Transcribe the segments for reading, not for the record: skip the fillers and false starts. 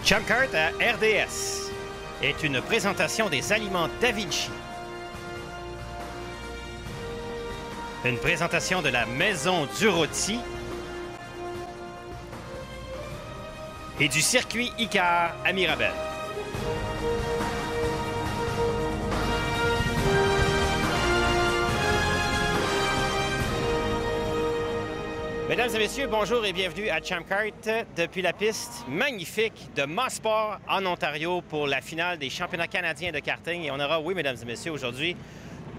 Champ Kart à RDS est une présentation des aliments Da Vinci. Une présentation de la Maison du Rôti et du circuit Icar à Mirabel. Mesdames et messieurs, bonjour et bienvenue à Champ Kart depuis la piste magnifique de Mosport en Ontario pour la finale des championnats canadiens de karting. Et on aura, oui, mesdames et messieurs, aujourd'hui,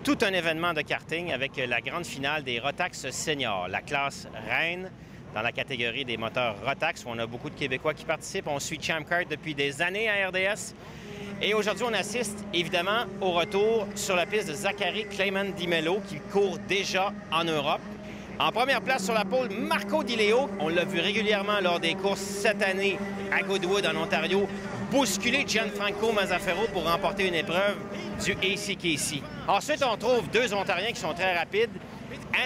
tout un événement de karting avec la grande finale des Rotax Seniors, la classe reine dans la catégorie des moteurs Rotax, où on a beaucoup de Québécois qui participent. On suit Champ Kart depuis des années à RDS. Et aujourd'hui, on assiste évidemment au retour sur la piste de Zachary Clement Di Mello qui court déjà en Europe. En première place sur la pole, Marco Di Leo. On l'a vu régulièrement lors des courses cette année à Goodwood, en Ontario, bousculer Gianfranco Mazzaferro pour remporter une épreuve du ACKC. Ensuite, on trouve deux Ontariens qui sont très rapides,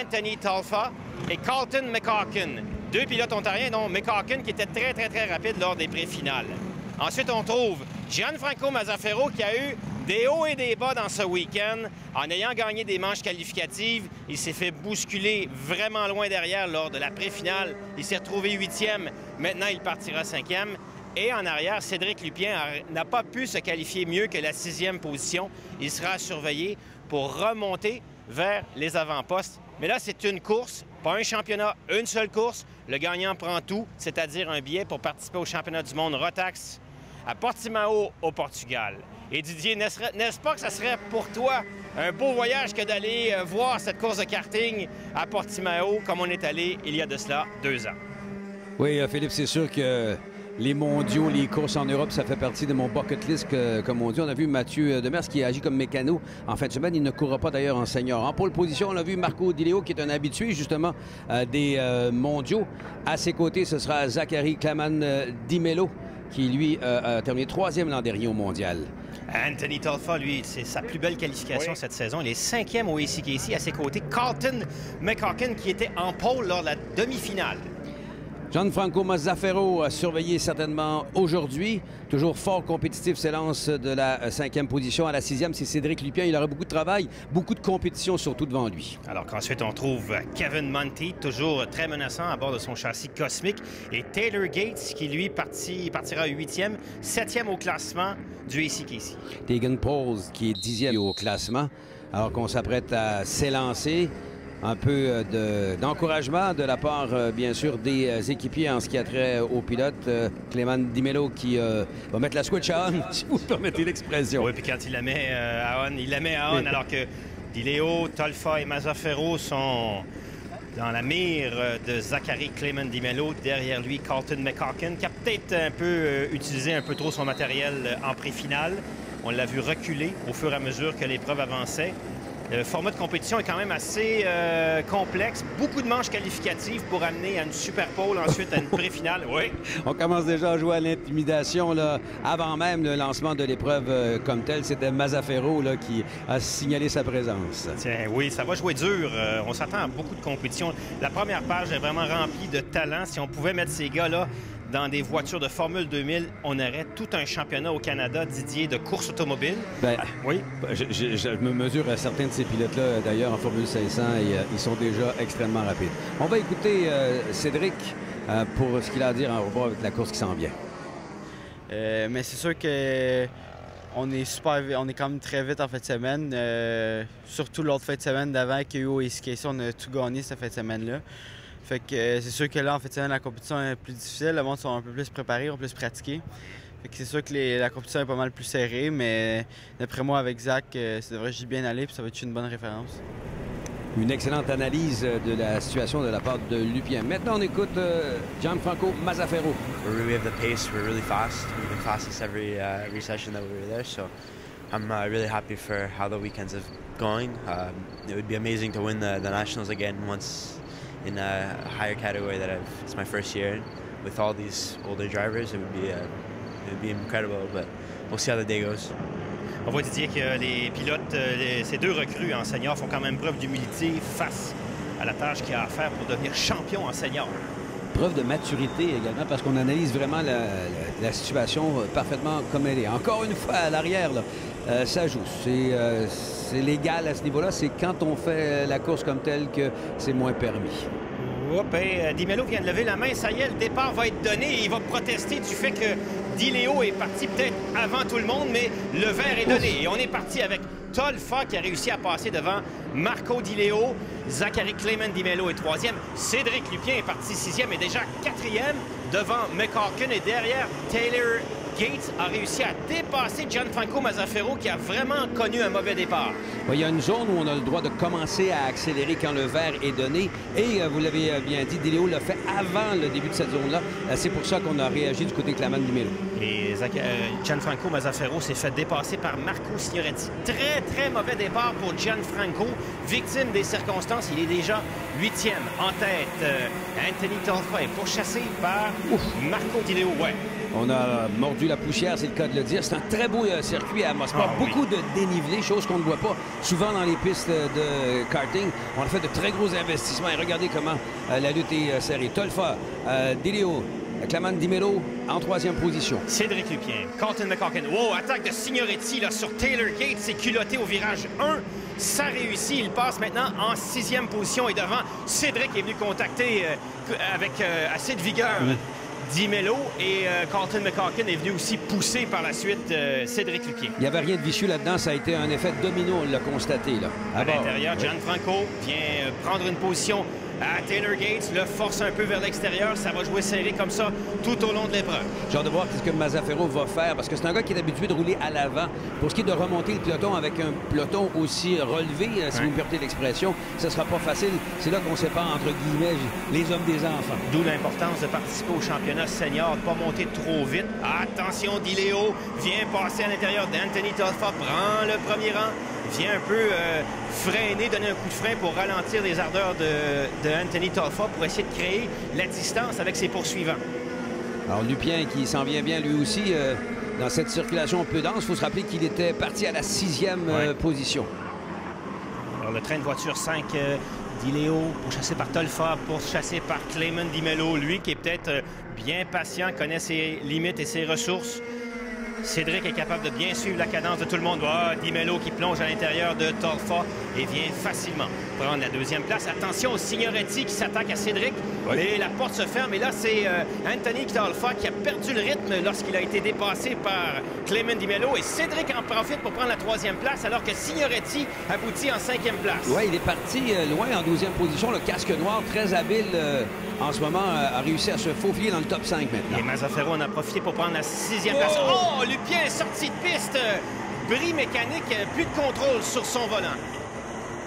Anthony Talfa et Carlton McCaughan. Deux pilotes ontariens, dont McCaughan qui était très rapide lors des pré-finales. Ensuite, on trouve Gianfranco Mazzaferro qui a eu des hauts et des bas dans ce week-end. En ayant gagné des manches qualificatives, il s'est fait bousculer vraiment loin derrière lors de la pré-finale. Il s'est retrouvé 8e. Maintenant, il partira 5e. Et en arrière, Cédric Lupien n'a pas pu se qualifier mieux que la 6e position. Il sera surveillé pour remonter vers les avant-postes. Mais là, c'est une course, pas un championnat, une seule course. Le gagnant prend tout, c'est-à-dire un billet pour participer au championnat du monde Rotax à Portimao, au Portugal. Et Didier, n'est-ce pas que ça serait pour toi un beau voyage que d'aller voir cette course de karting à Portimao, comme on est allé il y a de cela 2 ans? Oui, Philippe, c'est sûr que les mondiaux, les courses en Europe, ça fait partie de mon bucket list, comme on dit. On a vu Mathieu Demers qui agit comme mécano en fin de semaine. Il ne courra pas d'ailleurs en senior. En pole position, on a vu Marco Di Leo qui est un habitué justement des mondiaux. À ses côtés, ce sera Zachary Clement Di Mello qui, lui, a terminé 3e l'an dernier au mondial. Anthony Talfa, lui, c'est sa plus belle qualification cette saison. Il est 5e au ACKC. À ses côtés, Carlton McCaughan qui était en pole lors de la demi-finale. Gianfranco Mazzaferro a surveillé certainement aujourd'hui. Toujours fort compétitif, s'élance de la 5e position à la 6e. C'est Cédric Lupien. Il aura beaucoup de travail, beaucoup de compétition surtout devant lui. Alors qu'ensuite, on trouve Kevin Monty, toujours très menaçant à bord de son châssis cosmique. Et Taylor Gates, qui lui partira 8e, 7e au classement du ACKC. Tegan Pauls, qui est 10e au classement, alors qu'on s'apprête à s'élancer. Un peu d'encouragement de la part, bien sûr, des équipiers en ce qui a trait aux pilotes. Clement Di Mello qui va mettre la switch à on, si vous permettez l'expression. Oui, puis quand il la met à on, il la met à on, alors que Di Leo, Talfa et Mazzaferro sont dans la mire de Zachary Clement Di Mello. Derrière lui, Carlton McCaughan, qui a peut-être un peu utilisé un peu trop son matériel en pré-finale. On l'a vu reculer au fur et à mesure que l'épreuve avançait. Le format de compétition est quand même assez complexe. Beaucoup de manches qualificatives pour amener à une super pole, ensuite à une pré-finale. Oui. On commence déjà à jouer à l'intimidation avant même le lancement de l'épreuve comme telle. C'était Mazzaferro qui a signalé sa présence. Tiens, oui, ça va jouer dur. On s'attend à beaucoup de compétition. La première page est vraiment remplie de talent. Si on pouvait mettre ces gars-là dans des voitures de Formule 2000, on aurait tout un championnat au Canada, Didier, de course automobile. Bien, oui. Je me mesure à certains de ces pilotes-là, d'ailleurs, en Formule 500, et ils sont déjà extrêmement rapides. On va écouter Cédric pour ce qu'il a à dire en rapport avec la course qui s'en vient. Mais c'est sûr que on est quand même très vite en fin de semaine. Surtout l'autre fin de semaine d'avant qu'il y a eu au ACKC, on a tout gagné cette fin de semaine-là. Fait que c'est sûr que là, en fait, la compétition est plus difficile. Le monde sont un peu plus préparés, ont plus pratiqué. Fait que c'est sûr que la compétition est pas mal plus serrée, mais d'après moi, avec Zach, ça devrait bien aller puis ça va être une bonne référence. Une excellente analyse de la situation de la part de Lupien. Maintenant, on écoute Gianfranco Mazzaferro. We have the pace. We're really fast. We've been fastest every session that we were there. So I'm really happy for how the weekends have going. It would be amazing to win the Nationals again once in a higher category that it's my first year in. With all these older drivers, it would be incredible, but we'll see how the day goes. On voit, Didier, que les pilotes, ces deux recrues en senior font quand même preuve d'humilité face à la tâche qu'il y a à faire pour devenir champion en senior. preuve de maturité également, parce qu'on analyse vraiment la situation parfaitement comme elle est. Encore une fois, à l'arrière, ça joue. C'est légal à ce niveau-là. C'est quand on fait la course comme telle que c'est moins permis. Di Mello vient de lever la main. Ça y est, le départ va être donné et il va protester du fait que Di Leo est parti peut-être avant tout le monde, mais le vert est donné. Et on est parti avec Tolfa qui a réussi à passer devant Marco Di Leo. Zachary Clement Di Mello est 3e. Cédric Lupien est parti 6e et déjà 4e devant McCaulkin. Et derrière, Taylor Gates a réussi à dépasser Gianfranco Mazzaferro qui a vraiment connu un mauvais départ. Il y a une zone où on a le droit de commencer à accélérer quand le vert est donné. Et vous l'avez bien dit, Di Leo l'a fait avant le début de cette zone-là. C'est pour ça qu'on a réagi du côté Clement Di Mello. Et Gianfranco Mazzaferro s'est fait dépasser par Marco Signoretti. Très, très mauvais départ pour Gianfranco. Victime des circonstances, il est déjà 8e en tête. Anthony Tolfa est pourchassé par Marco Di Leo. Ouais. On a mordu la poussière, c'est le cas de le dire. C'est un très beau circuit à Mosport. Beaucoup de dénivelé, chose qu'on ne voit pas souvent dans les pistes de karting. On a fait de très gros investissements et regardez comment la lutte est serrée. Tolfa, Di Leo, Clement Di Mello en 3e position. Cédric Lupien, Colton McCaulkin. Wow, attaque de Signoretti là, sur Taylor Gates. C'est culotté au virage 1. Ça réussit. Il passe maintenant en 6e position et devant. Cédric est venu contacter avec assez de vigueur Di Mello et Colton McCaulkin est venu aussi pousser par la suite Cédric Lupien. Il n'y avait rien de vicieux là-dedans. Ça a été un effet domino, on l'a constaté. Là. À l'intérieur, Gianfranco vient prendre une position à Taylor Gates, le force un peu vers l'extérieur. Ça va jouer serré comme ça tout au long de l'épreuve. J'ai hâte de voir ce que Mazzaferro va faire parce que c'est un gars qui est habitué de rouler à l'avant. Pour ce qui est de remonter le peloton avec un peloton aussi relevé, si vous me permettez l'expression, ce ne sera pas facile. C'est là qu'on sépare, entre guillemets, les hommes des enfants. D'où l'importance de participer au championnat senior, de ne pas monter trop vite. Attention, Di Leo vient passer à l'intérieur d'Anthony Tolfa, prend le premier rang, vient un peu freiner, donner un coup de frein pour ralentir les ardeurs de Anthony Tolfa pour essayer de créer la distance avec ses poursuivants. Alors Lupien qui s'en vient bien lui aussi dans cette circulation peu dense. Il faut se rappeler qu'il était parti à la 6e position. Alors le train de voiture 5, Di Leo pourchassé par Tolfa, pourchassé par Clement Di Mello, lui qui est peut-être bien patient, connaît ses limites et ses ressources. Cédric est capable de bien suivre la cadence de tout le monde. Di Mello qui plonge à l'intérieur de Tolfa et vient facilement prendre la 2e place. Attention au Signoretti qui s'attaque à Cédric. Et la porte se ferme. Et là, c'est Anthony Tolfa qui a perdu le rythme lorsqu'il a été dépassé par Clement Di Mello. Et Cédric en profite pour prendre la 3e place alors que Signoretti aboutit en 5e place. Oui, il est parti loin en 12e position. Le casque noir, très habile en ce moment, a réussi à se faufiler dans le top 5 maintenant. Et Mazzaferro en a profité pour prendre la 6e place. Oh, Lupien est sorti de piste. Bris mécanique, plus de contrôle sur son volant.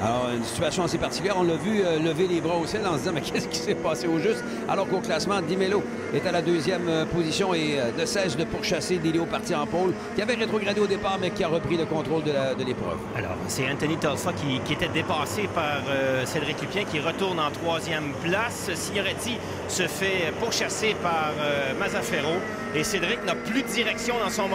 Alors, une situation assez particulière. On l'a vu lever les bras au ciel en se disant mais qu'est-ce qui s'est passé au juste? Alors qu'au classement, Di Mello est à la 2e position et ne cesse de pourchasser Di Leo parti en pôle, qui avait rétrogradé au départ, mais qui a repris le contrôle de l'épreuve. Alors, c'est Anthony Tolfa qui était dépassé par Cédric Lupien, qui retourne en 3e place. Signoretti se fait pourchasser par Mazzaferro. Et Cédric n'a plus de direction dans son...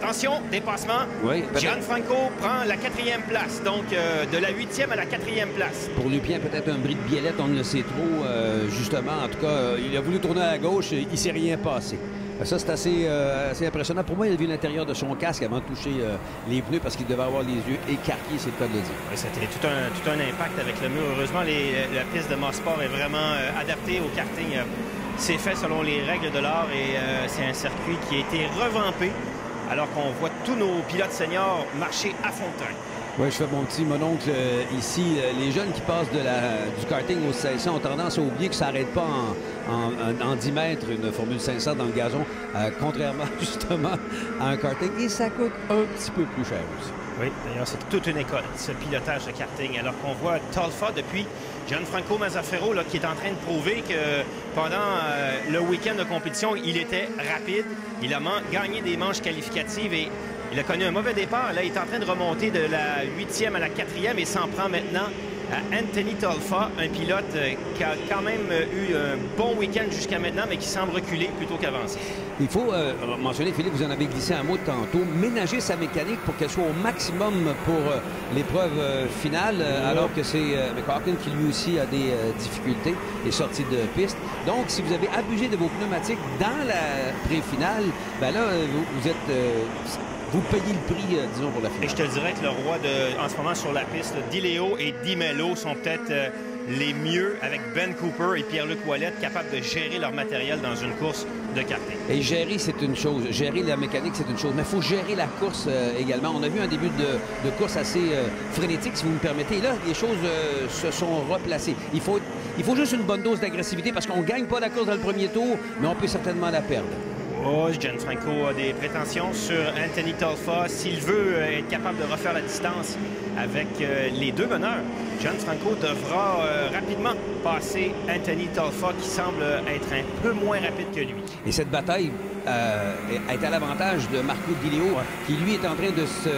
attention, dépassement. Oui, Gianfranco prend la 4e place. Donc, de la 8e à la 4e place. Pour Lupien, peut-être un bris de biellette, on ne le sait trop. Justement, en tout cas, il a voulu tourner à gauche, il ne s'est rien passé. Ça, c'est assez impressionnant. Pour moi, il a vu l'intérieur de son casque avant de toucher les pneus parce qu'il devait avoir les yeux écarquillés, c'est le cas de le dire. Oui, c'était tout un impact avec le mur. Heureusement, la piste de Mosport est vraiment adaptée au karting. C'est fait selon les règles de l'art et c'est un circuit qui a été revampé alors qu'on voit tous nos pilotes seniors marcher à fond de train. Oui, je fais mon petit mononcle ici. Les jeunes qui passent du karting au 500 ont tendance à oublier que ça n'arrête pas en 10 mètres une Formule 500 dans le gazon, contrairement justement à un karting. Et ça coûte un petit peu plus cher aussi. Oui, d'ailleurs, c'est toute une école, ce pilotage de karting. Alors qu'on voit Tolfa depuis Gianfranco Mazzaferro là, qui est en train de prouver que pendant le week-end de compétition, il était rapide. Il a gagné des manches qualificatives et il a connu un mauvais départ. Là, il est en train de remonter de la 8e à la 4e et s'en prend maintenant à Anthony Tolfa, un pilote qui a quand même eu un bon week-end jusqu'à maintenant, mais qui semble reculer plutôt qu'avancer. Il faut mentionner, Philippe, vous en avez glissé un mot tantôt, ménager sa mécanique pour qu'elle soit au maximum pour l'épreuve finale, alors que c'est McLaughlin qui lui aussi a des difficultés, est sorti de piste. Donc, si vous avez abusé de vos pneumatiques dans la pré-finale, ben là, vous êtes... vous payez le prix, disons, pour la finale. Et je te dirais que le roi, en ce moment, sur la piste, Di Leo et Di Mello sont peut-être les mieux, avec Ben Cooper et Pierre-Luc Ouellette, capables de gérer leur matériel dans une course de karting. Et gérer, c'est une chose. Gérer la mécanique, c'est une chose. Mais il faut gérer la course également. On a vu un début de course assez frénétique, si vous me permettez. Et là, les choses se sont replacées. Il faut juste une bonne dose d'agressivité parce qu'on ne gagne pas la course dans le premier tour, mais on peut certainement la perdre. Oh, Gianfranco a des prétentions sur Anthony Tolfa. S'il veut être capable de refaire la distance avec les deux meneurs, Gianfranco devra rapidement passer Anthony Tolfa, qui semble être un peu moins rapide que lui. Et cette bataille est à l'avantage de Marco Di Leo, qui lui est en train de se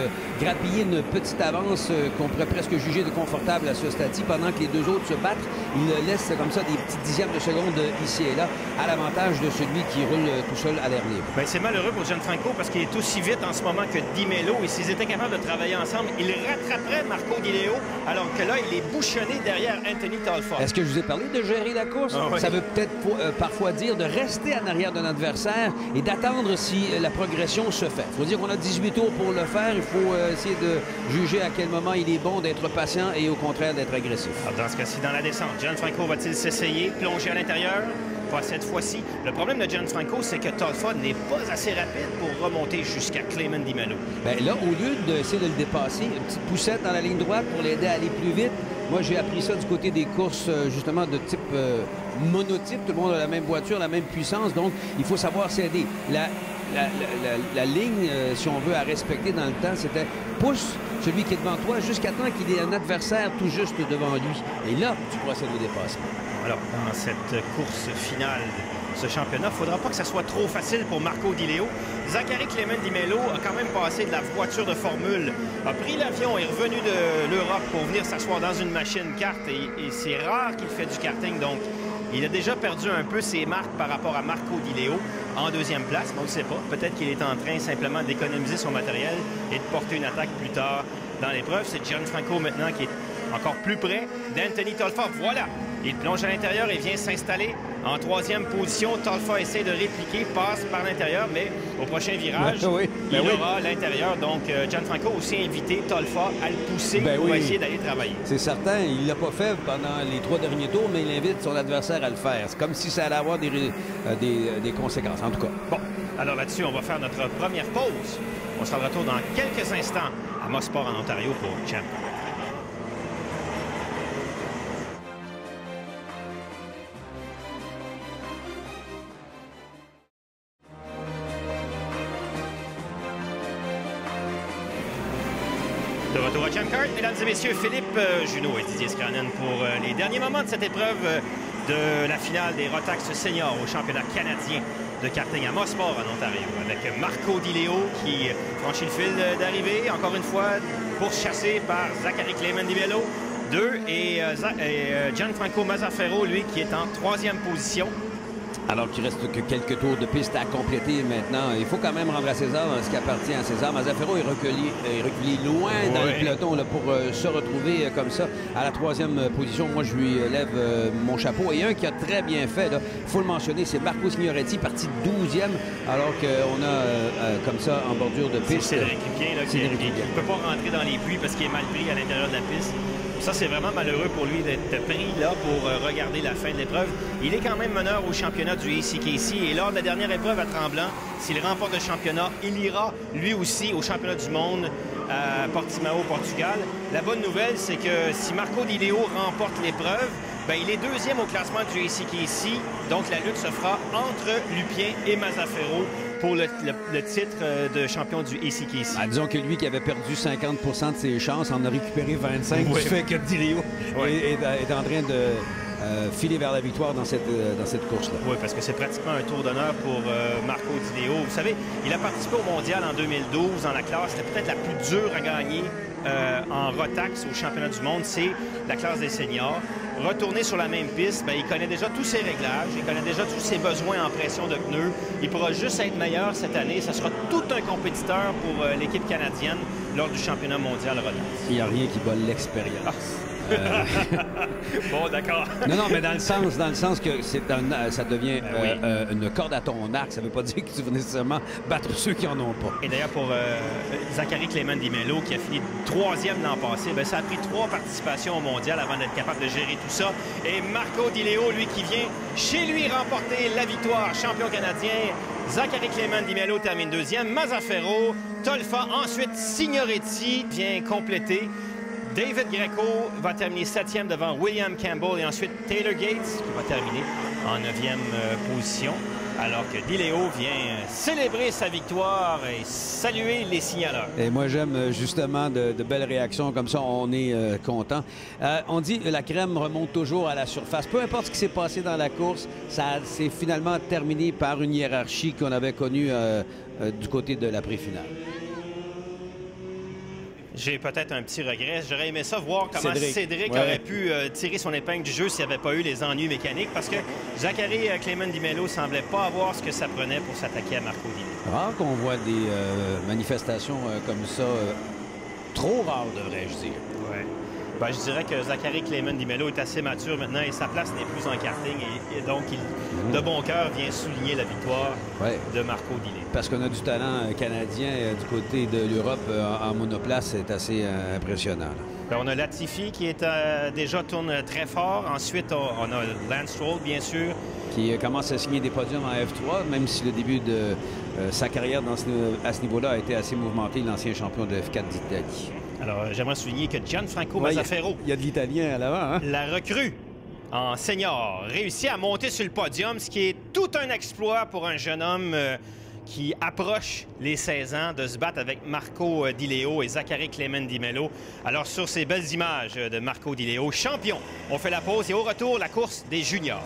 grappiller une petite avance qu'on pourrait presque juger de confortable à ce stade-ci, pendant que les deux autres se battent. Il laisse comme ça des petits dixièmes de seconde ici et là, à l'avantage de celui qui roule tout seul à l'air libre. Bien, c'est malheureux pour Gianfranco parce qu'il est aussi vite en ce moment que Di Mello, et s'ils étaient capables de travailler ensemble, il rattraperait Marco Di Leo, alors que là, il est bouchonné derrière Anthony Tolfa. Est-ce que je vous ai parlé de gérer la course? Oui. Ça veut peut-être parfois dire de rester en arrière d'un adversaire et d'attendre si la progression se fait. Il faut dire qu'on a 18 tours pour le faire. Il faut essayer de juger à quel moment il est bon d'être patient et au contraire d'être agressif. Alors, dans ce cas-ci, dans la descente, Gianfranco va-t-il s'essayer, plonger à l'intérieur? Pas cette fois-ci. Le problème de Gianfranco, c'est que Tolfa n'est pas assez rapide pour remonter jusqu'à Clément Di Mello. Bien là, au lieu d'essayer de le dépasser, une petite poussette dans la ligne droite pour l'aider à aller plus vite. Moi, j'ai appris ça du côté des courses, justement, de type monotype. Tout le monde a la même voiture, la même puissance. Donc, il faut savoir s'aider. La ligne, si on veut, à respecter dans le temps, c'était pousse celui qui est devant toi jusqu'à temps qu'il ait un adversaire tout juste devant lui. Et là, tu procèdes au dépassement. Alors, dans cette course finale de ce championnat, il ne faudra pas que ça soit trop facile pour Marco Di Leo. Zachary Clément Di Mello a quand même passé de la voiture de Formule, a pris l'avion, est revenu de l'Europe pour venir s'asseoir dans une machine kart, et c'est rare qu'il fait du karting, donc il a déjà perdu un peu ses marques par rapport à Marco Di Leo en deuxième place, mais on ne sait pas. Peut-être qu'il est en train simplement d'économiser son matériel et de porter une attaque plus tard dans l'épreuve. C'est Gianfranco maintenant qui est encore plus près d'Anthony Tolfa. Voilà! Il plonge à l'intérieur et vient s'installer en troisième position. Tolfa essaie de répliquer, passe par l'intérieur, mais au prochain virage, il aura l'intérieur. Donc, Gianfranco a aussi invité Tolfa à le pousser pour essayer d'aller travailler. C'est certain. Il ne l'a pas fait pendant les 3 derniers tours, mais il invite son adversaire à le faire. C'est comme si ça allait avoir des conséquences, en tout cas. Bon, alors là-dessus, on va faire notre première pause. On sera de retour dans quelques instants à Mosport en Ontario pour Champ. De retour à Champ Kart, mesdames et messieurs, Philippe Junot et Didier Scranen pour les derniers moments de cette épreuve de la finale des Rotax seniors au championnat canadien de karting à Mosport en Ontario, avec Marco Di Leo qui franchit le fil d'arrivée, encore une fois pourchassé par Zachary Clément Di Mello, 2, et Gianfranco Mazzaferro, lui, qui est en 3e position. Alors qu'il reste que quelques tours de piste à compléter maintenant. Il faut quand même rendre à César ce qui appartient à César. Mazzaferro est reculé loin dans le peloton là, pour se retrouver comme ça à la 3e position. Moi, je lui lève mon chapeau. Et un qui a très bien fait, il faut le mentionner, c'est Marco Signoretti, parti 12e, alors qu'on a comme ça en bordure de piste. C'est Cédric Lupien qui ne peut pas rentrer dans les puits parce qu'il est mal pris à l'intérieur de la piste. Ça, c'est vraiment malheureux pour lui d'être pris là pour regarder la fin de l'épreuve. Il est quand même meneur au championnat du ACKC et lors de la dernière épreuve à Tremblant, s'il remporte le championnat, il ira lui aussi au championnat du monde à Portimao, Portugal. La bonne nouvelle, c'est que si Marco Di Leo remporte l'épreuve, ben, il est 2e au classement du ACKC, donc la lutte se fera entre Lupien et Mazzaferro pour le titre de champion du ACKC. Ah, disons que lui qui avait perdu 50 de ses chances en a récupéré 25 du fait que Di Leo est en train de filer vers la victoire dans cette course-là. Oui, parce que c'est pratiquement un tour d'honneur pour Marco Di Leo. Vous savez, il a participé au mondial en 2012 dans la classe. C'était peut-être la plus dure à gagner en Rotax au championnat du monde. C'est la classe des seniors. retourner sur la même piste, bien, il connaît déjà tous ses réglages, il connaît déjà tous ses besoins en pression de pneus. Il pourra juste être meilleur cette année. Ce sera tout un compétiteur pour l'équipe canadienne lors du championnat mondial relance. Il n'y a rien qui bat l'expérience. Bon, d'accord. Non, mais dans le sens que ça devient une corde à ton arc. Ça ne veut pas dire que tu vas nécessairement battre ceux qui n'en ont pas. Et d'ailleurs, pour Zachary Clement Di-Mello, qui a fini 3e l'an passé, bien, ça a pris 3 participations au mondial avant d'être capable de gérer tout ça. Et Marco Di Leo, lui, qui vient chez lui remporter la victoire, champion canadien. Zachary Clement Di-Mello termine 2e. Mazzaferro, Tolfa, ensuite Signoretti vient compléter. David Greco va terminer 7e devant William Campbell et ensuite Taylor Gates qui va terminer en 9e position. Alors que Di Leo vient célébrer sa victoire et saluer les signaleurs. Et moi, j'aime justement de belles réactions comme ça. On est content. On dit que la crème remonte toujours à la surface. Peu importe ce qui s'est passé dans la course, ça s'est finalement terminé par une hiérarchie qu'on avait connue du côté de l'après-finale. J'ai peut-être un petit regret. J'aurais aimé ça voir comment Cédric aurait pu tirer son épingle du jeu s'il n'y avait pas eu les ennuis mécaniques, parce que Zachary Clement Di-Mello semblait pas avoir ce que ça prenait pour s'attaquer à Marco Di Leo. Rare qu'on voit des manifestations comme ça. Trop rare, devrais-je dire. Ouais. Ben, je dirais que Zachary Clement Di-Mello est assez mature maintenant et sa place n'est plus en karting. Et donc, de bon cœur, vient souligner la victoire de Marco Di Leo. Parce qu'on a du talent canadien du côté de l'Europe en monoplace. C'est assez impressionnant. Ben, on a Latifi qui est, déjà tourne très fort. Ensuite, on a Lance Stroll, bien sûr. Qui commence à signer des podiums en F3, même si le début de sa carrière à ce niveau-là a été assez mouvementé, l'ancien champion de F4 d'Italie. Alors, j'aimerais souligner que Gianfranco Mazzaferro, il y a de l'Italien à l'avant, hein? La recrue en senior, réussit à monter sur le podium, ce qui est tout un exploit pour un jeune homme qui approche les 16 ans de se battre avec Marco Di Leo et Zachary Clement Di-Mello. Alors, sur ces belles images de Marco Di Leo, champion, on fait la pause et au retour, la course des juniors.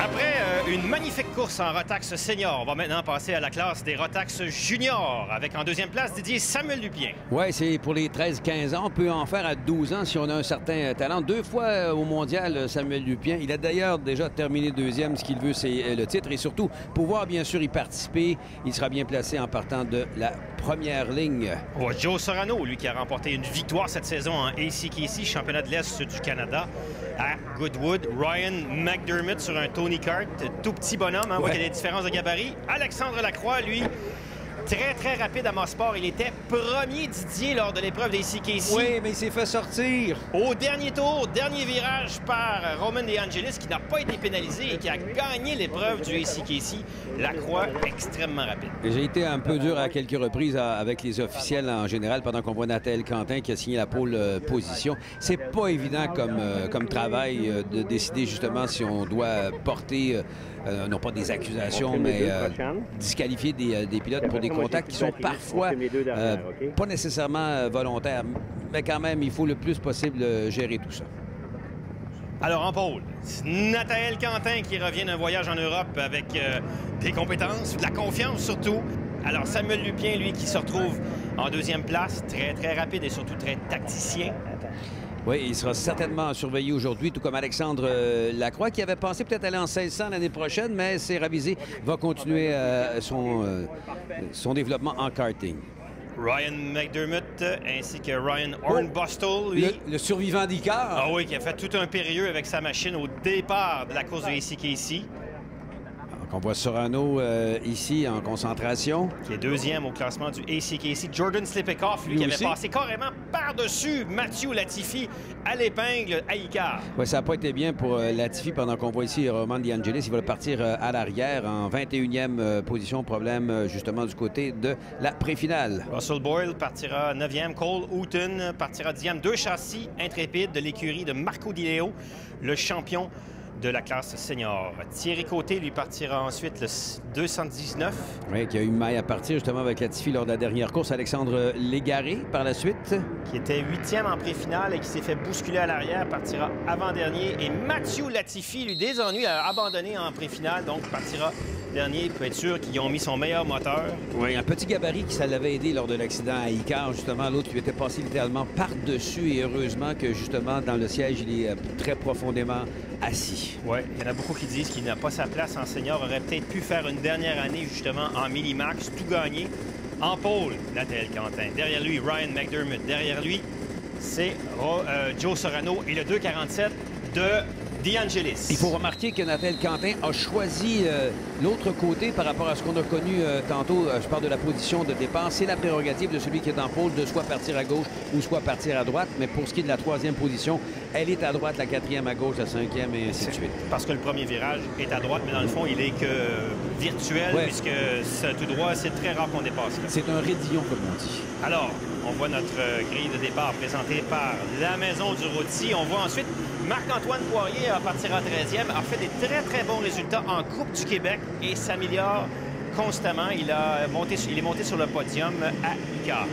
Après une magnifique course en Rotax senior, on va maintenant passer à la classe des Rotax juniors avec en 2e place Didier Samuel Lupien. Oui, c'est pour les 13-15 ans. On peut en faire à 12 ans si on a un certain talent. 2 fois au mondial, Samuel Lupien. Il a d'ailleurs déjà terminé 2e. Ce qu'il veut, c'est le titre et surtout pouvoir bien sûr y participer. Il sera bien placé en partant de la première ligne. Oh, Joe Sorano, lui qui a remporté une victoire cette saison en ACKC, championnat de l'Est du Canada, à Goodwood. Ryan McDermott sur un Tony Kart, tout petit bonhomme, hein, on voit qu'il y a des différences de gabarit. Alexandre Lacroix, lui, très, très rapide à Mossport. Il était premier Didier lors de l'épreuve des CKC. Oui, mais il s'est fait sortir. Au dernier tour, dernier virage par Roman De Angelis, qui n'a pas été pénalisé et qui a gagné l'épreuve du ACKC. Lacroix, extrêmement rapide. J'ai été un peu dur à quelques reprises avec les officiels en général pendant qu'on voit Nathalie Quentin qui a signé la pole position. C'est pas évident comme travail de décider justement si on doit porter, non pas des accusations, mais disqualifier des pilotes pour des contacts qui sont parfois pas nécessairement volontaires. Mais quand même, il faut le plus possible gérer tout ça. Alors, en pôle, Nathalie Quentin qui revient d'un voyage en Europe avec des compétences, de la confiance surtout. Alors, Samuel Lupien, lui, qui se retrouve en 2e place, très, très rapide et surtout très tacticien. Oui, il sera certainement surveillé aujourd'hui, tout comme Alexandre Lacroix, qui avait pensé peut-être aller en 1600 l'année prochaine, mais c'est ravisé, va continuer son développement en karting. Ryan McDermott ainsi que Ryan Hornbostel, lui. Le survivant d'Icar. Ah oui, qui a fait tout un périlleux avec sa machine au départ de la course de ACKC. On voit Sorano ici en concentration. Qui est 2e au classement du ACKC. Jordan Slipikoff, lui qui avait passé carrément par-dessus Mathieu Latifi à l'épingle à Icar. Oui, ça n'a pas été bien pour Latifi pendant qu'on voit ici Roman De Angelis. Il va partir à l'arrière en 21e position. Problème justement du côté de la pré-finale. Russell Boyle partira 9e. Cole Hooton partira 10e. 2 châssis intrépides de l'écurie de Marco Di Leo, le champion de la classe senior. Thierry Côté, lui, partira ensuite le 219. Oui, qui a eu maille à partir justement avec Latifi lors de la dernière course. Alexandre Légaré par la suite. Qui était 8e en pré-finale et qui s'est fait bousculer à l'arrière, partira avant-dernier. Et Mathieu Latifi, lui, des ennuis, a abandonné en pré-finale, donc partira dernier pour être sûr qu'ils ont mis son meilleur moteur. Oui, un petit gabarit qui ça l'avait aidé lors de l'accident à Icar, justement. L'autre qui était passé littéralement par-dessus et heureusement que justement dans le siège, il est très profondément assis. Oui, il y en a beaucoup qui disent qu'il n'a pas sa place en senior, aurait peut-être pu faire une dernière année justement en mini-max, tout gagner. En pôle, Nathaniel Quentin. Derrière lui, Ryan McDermott. Derrière lui, c'est Joe Sorano et le 2,47 de DeAngelis. Il faut remarquer que Nathaniel Quentin a choisi l'autre côté par rapport à ce qu'on a connu tantôt. Je parle de la position de départ. C'est la prérogative de celui qui est en pôle de soit partir à gauche ou soit partir à droite. Mais pour ce qui est de la troisième position, elle est à droite, la quatrième à gauche, la cinquième et ainsi de suite. Parce que le premier virage est à droite, mais dans le fond, il est que virtuel, puisque tout droit, c'est très rare qu'on dépasse. C'est un raidillon, comme on dit. Alors, on voit notre grille de départ présentée par la Maison du Rôti. On voit ensuite Marc-Antoine Poirier à partir en 13e, a fait des très bons résultats en Coupe du Québec et s'améliore constamment. Il est monté sur le podium à Icar.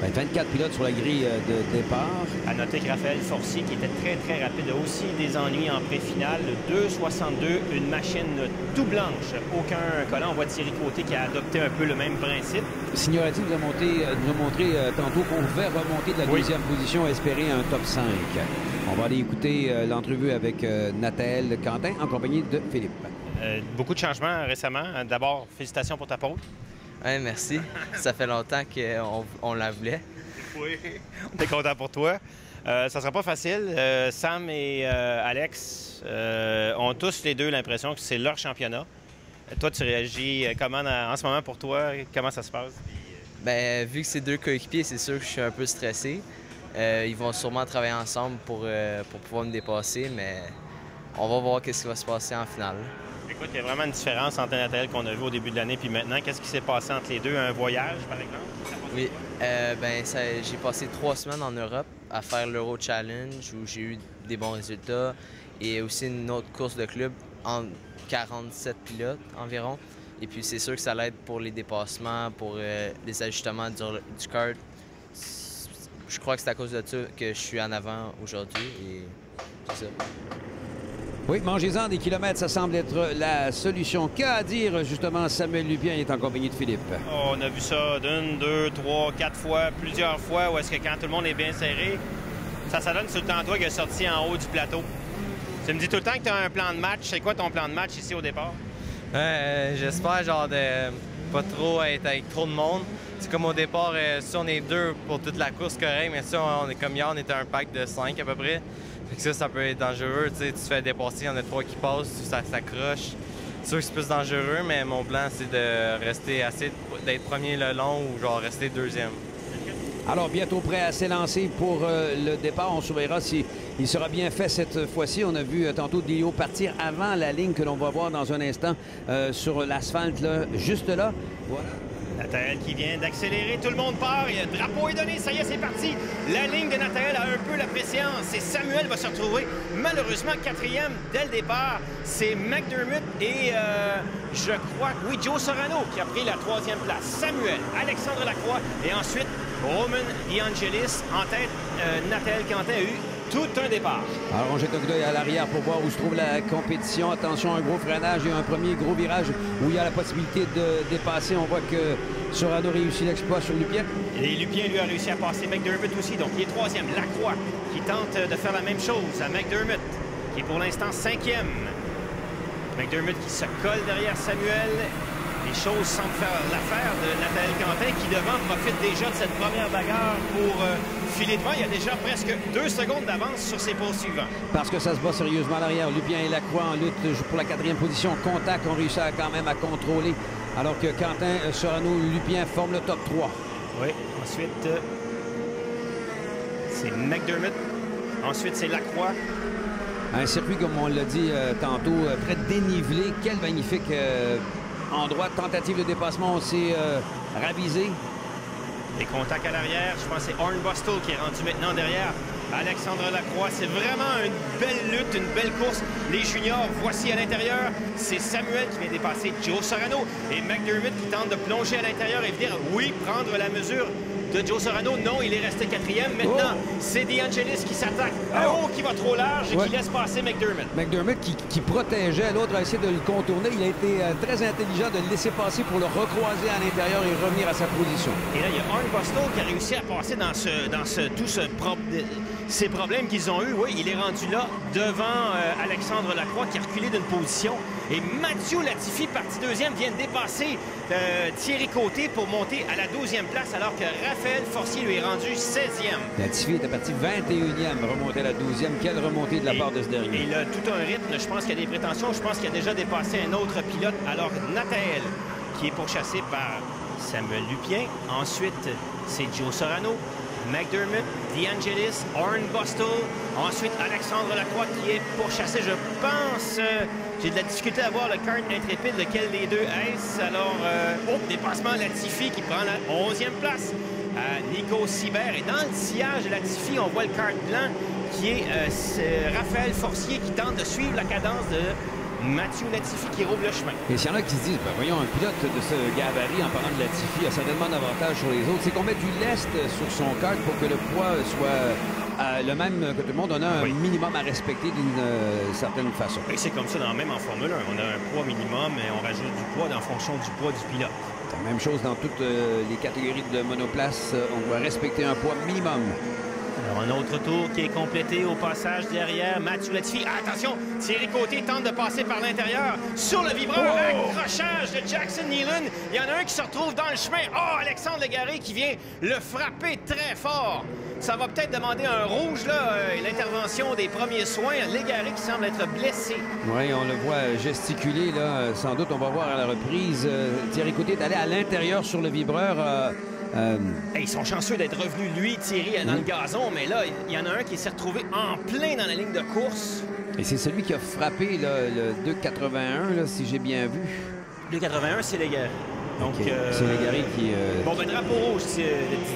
24 pilotes sur la grille de départ. À noter que Raphaël Forcier, qui était très rapide, a aussi des ennuis en pré-finale. Le 2,62, une machine tout blanche, aucun collant. On voit Thierry Côté qui a adopté un peu le même principe. Signorati nous a montré tantôt qu'on pouvait remonter de la deuxième position et espérer un top 5. On va aller écouter l'entrevue avec Nathaniel Quentin en compagnie de Philippe. Beaucoup de changements récemment. D'abord, félicitations pour ta pole. Oui, merci. Ça fait longtemps qu'on la voulait. Oui, on est content pour toi. Ça sera pas facile. Sam et Alex ont tous les deux l'impression que c'est leur championnat. Toi, tu réagis comment en ce moment pour toi? Comment ça se passe? Bien, vu que c'est deux coéquipiers, c'est sûr que je suis un peu stressé. Ils vont sûrement travailler ensemble pour pouvoir me dépasser, mais on va voir ce qui va se passer en finale. Écoute, il y a vraiment une différence entre Nathaniel qu'on a vu au début de l'année puis maintenant. Qu'est-ce qui s'est passé entre les deux? Un voyage, par exemple? Oui. J'ai passé 3 semaines en Europe à faire l'Euro Challenge où j'ai eu des bons résultats et aussi une autre course de club en 47 pilotes environ. Et puis c'est sûr que ça l'aide pour les dépassements, pour les ajustements du kart. Je crois que c'est à cause de ça que je suis en avant aujourd'hui et c'est ça. Oui, mangez-en des kilomètres, ça semble être la solution. Qu'a dire justement Samuel Lupien? Il est en compagnie de Philippe. Oh, on a vu ça d'une, deux, trois, 4 fois, plusieurs fois, où est-ce que quand tout le monde est bien serré, ça donne tout le temps toi qui est sorti en haut du plateau. Tu me dis tout le temps que tu as un plan de match. C'est quoi ton plan de match ici au départ? J'espère de pas trop être avec trop de monde. C'est comme au départ, si on est 2 pour toute la course, correct, mais si on est comme hier, on était un pack de 5 à peu près. Fait que ça peut être dangereux. Tu te fais dépasser, il y en a 3 qui passent, ça s'accroche. C'est sûr que c'est plus dangereux, mais mon plan, c'est de rester d'être premier le long ou genre rester deuxième. Alors, bientôt prêt à s'élancer pour le départ. On surveillera s'il sera bien fait cette fois-ci. On a vu tantôt Dio partir avant la ligne que l'on va voir dans un instant sur l'asphalte, juste là. Voilà. Nathaniel qui vient d'accélérer, tout le monde part, le drapeau est donné, ça y est, c'est parti. La ligne de Nathaniel a un peu la préséance et Samuel va se retrouver malheureusement 4e dès le départ. C'est McDermott et je crois, oui, Joe Sorano qui a pris la 3e place. Samuel, Alexandre Lacroix et ensuite Roman DeAngelis. En tête, Nathaniel Quentin a eu tout un départ. Alors, on jette un coup d'œil à l'arrière pour voir où se trouve la compétition. Attention, un gros freinage et un premier gros virage où il y a la possibilité de dépasser. On voit que Sorano réussit l'exploit sur Lupien. Et Lupien, lui, a réussi à passer McDermott aussi. Donc, il est 3e. Lacroix qui tente de faire la même chose à McDermott, qui est pour l'instant 5e. McDermott qui se colle derrière Samuel. Les choses semblent faire l'affaire de Nathaniel Quentin qui, devant, profite déjà de cette première bagarre pour filer devant. Il y a déjà presque 2 secondes d'avance sur ses poursuivants. Parce que ça se bat sérieusement à l'arrière. Lupien et Lacroix en lutte pour la 4e position. Contact, on réussit quand même à contrôler. Alors que Quentin, Sorano, Lupien forment le top 3. Oui. Ensuite, c'est McDermott. Ensuite, c'est Lacroix. Un circuit, comme on l'a dit tantôt, très dénivelé. Quel magnifique endroit. Tentative de dépassement, on s'est ravisé. Les contacts à l'arrière, je pense que c'est Hornbostel qui est rendu maintenant derrière Alexandre Lacroix. C'est vraiment une belle lutte, une belle course. Les juniors, voici à l'intérieur, c'est Samuel qui vient dépasser Joe Sorano et McDermott qui tente de plonger à l'intérieur et venir, oui, prendre la mesure de Joe Sorano. Non, il est resté quatrième. Maintenant, c'est DeAngelis qui s'attaque. Qui va trop large et qui laisse passer McDermott. McDermott qui protégeait, l'autre a essayé de le contourner. Il a été très intelligent de le laisser passer pour le recroiser à l'intérieur et revenir à sa position. Et là, il y a Hornbostel qui a réussi à passer dans ces problèmes qu'ils ont eu. Oui, il est rendu là devant Alexandre Lacroix qui a reculé d'une position. Et Mathieu Latifi, parti deuxième, vient de dépasser Thierry Côté pour monter à la 12e place, alors que Raphaël Forcier lui est rendu 16e. Latifi était parti 21e, remonté à la 12e. Quelle remontée de la part de ce dernier. Et il a tout un rythme. Je pense qu'il y a des prétentions. Je pense qu'il a déjà dépassé un autre pilote. Alors, Nathael, qui est pourchassé par Samuel Lupien. Ensuite, c'est Joe Sorano, McDermott, DeAngelis, Hornbostel. Ensuite, Alexandre Lacroix qui est pourchassé. Je pense... j'ai de la difficulté à voir le kart intrépide, lequel des deux est-ce. Alors, dépassement Latifi qui prend la 11e place. Nico Sibert. Et dans le sillage de Latifi, on voit le kart blanc qui est Raphaël Forcier qui tente de suivre la cadence de Mathieu Latifi qui roule le chemin. Et s'il y en a qui se disent, ben voyons, un pilote de ce gabarit, en parlant de Latifi, a certainement d'avantage sur les autres. C'est qu'on met du lest sur son kart pour que le poids soit le même que tout le monde. On a un minimum à respecter d'une certaine façon. Et c'est comme ça, même en Formule 1. On a un poids minimum et on rajoute du poids en fonction du poids du pilote. C'est la même chose dans toutes les catégories de monoplace. On doit respecter un poids minimum. Alors, un autre tour qui est complété au passage derrière Mathieu Latifi. Attention, Thierry Côté tente de passer par l'intérieur sur le vibreur. Accrochage de Jackson Nealon. Il y en a un qui se retrouve dans le chemin. Alexandre Légaré qui vient le frapper très fort. Ça va peut-être demander un rouge, là, l'intervention des premiers soins. Légaré qui semble être blessé. Oui, on le voit gesticuler, là. Sans doute, on va voir à la reprise. Thierry Côté est allé à l'intérieur sur le vibreur. Ils sont chanceux d'être revenus, lui, Thierry, dans le gazon, mais là, il y en a un qui s'est retrouvé en plein dans la ligne de course. Et c'est celui qui a frappé là, le 2,81, là, si j'ai bien vu. Le 2,81, c'est Légaré. Donc, c'est Légaré qui... Bon, ben, drapeau rouge,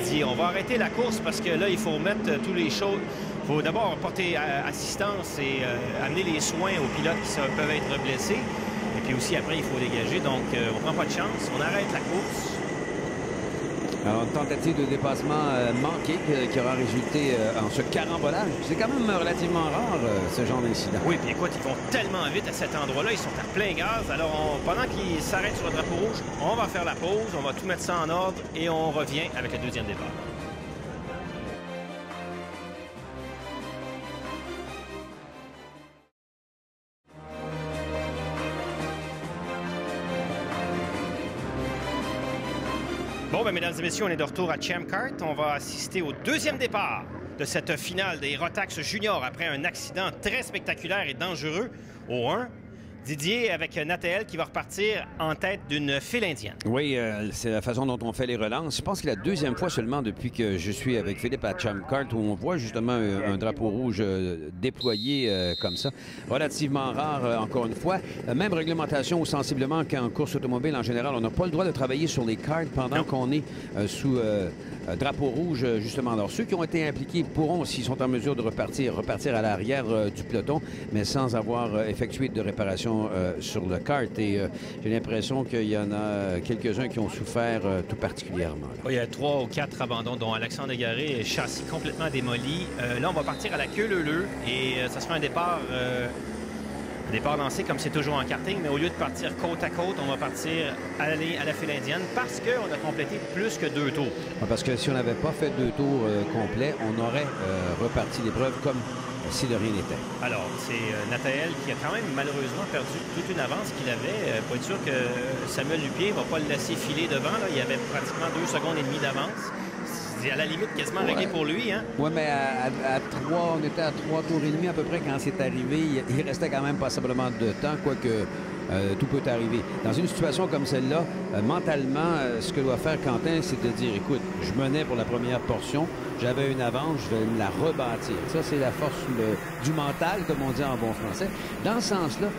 Didier. On va arrêter la course parce que là, il faut mettre tous les choses. Il faut d'abord porter assistance et amener les soins aux pilotes qui peuvent être blessés. Et puis aussi, après, il faut dégager. Donc, on prend pas de chance. On arrête la course. Alors, une tentative de dépassement manquée qui aura résulté en ce carambolage. C'est quand même relativement rare, ce genre d'incident. Oui, puis écoute, ils vont tellement vite à cet endroit-là. Ils sont à plein gaz. Alors, pendant qu'ils s'arrêtent sur le drapeau rouge, on va faire la pause. On va tout mettre ça en ordre et on revient avec le deuxième départ. Bon, bien, mesdames et messieurs, on est de retour à Champ Kart. On va assister au deuxième départ de cette finale des Rotax Juniors après un accident très spectaculaire et dangereux au 1. Didier avec Nathael qui va repartir en tête d'une file indienne. Oui, c'est la façon dont on fait les relances. Je pense que c'est la deuxième fois seulement depuis que je suis avec Philippe à Champ Kart où on voit justement un drapeau rouge déployé comme ça. Relativement rare, encore une fois. Même réglementation ou sensiblement qu'en course automobile en général, on n'a pas le droit de travailler sur les karts pendant qu'on est sous drapeau rouge, justement. Alors, ceux qui ont été impliqués pourront, s'ils sont en mesure de repartir à l'arrière du peloton, mais sans avoir effectué de réparation sur le kart. Et j'ai l'impression qu'il y en a quelques-uns qui ont souffert tout particulièrement. Oui, il y a 3 ou 4 abandons, dont Alexandre Légaré, châssis complètement démoli. Là, on va partir à la queue leu-leu et ça sera un départ lancé comme c'est toujours en karting, mais au lieu de partir côte à côte, on va partir aller à la file indienne parce qu'on a complété plus que 2 tours. Parce que si on n'avait pas fait 2 tours complets, on aurait reparti l'épreuve comme si de rien n'était. Alors, c'est Nathael qui a quand même malheureusement perdu toute une avance qu'il avait. Pour être sûr que Samuel Lupien ne va pas le laisser filer devant. Là. Il y avait pratiquement 2 secondes et demie d'avance. C'est à la limite quasiment réglé pour lui. Hein? Oui, mais on était à 3 tours et demi à peu près quand c'est arrivé. Il restait quand même passablement de temps, quoique tout peut arriver. Dans une situation comme celle-là, mentalement, ce que doit faire Quentin, c'est de dire, écoute, je menais pour la première portion, j'avais une avance, je vais me la rebâtir. Ça, c'est la force du mental, comme on dit en bon français. Dans ce sens-là,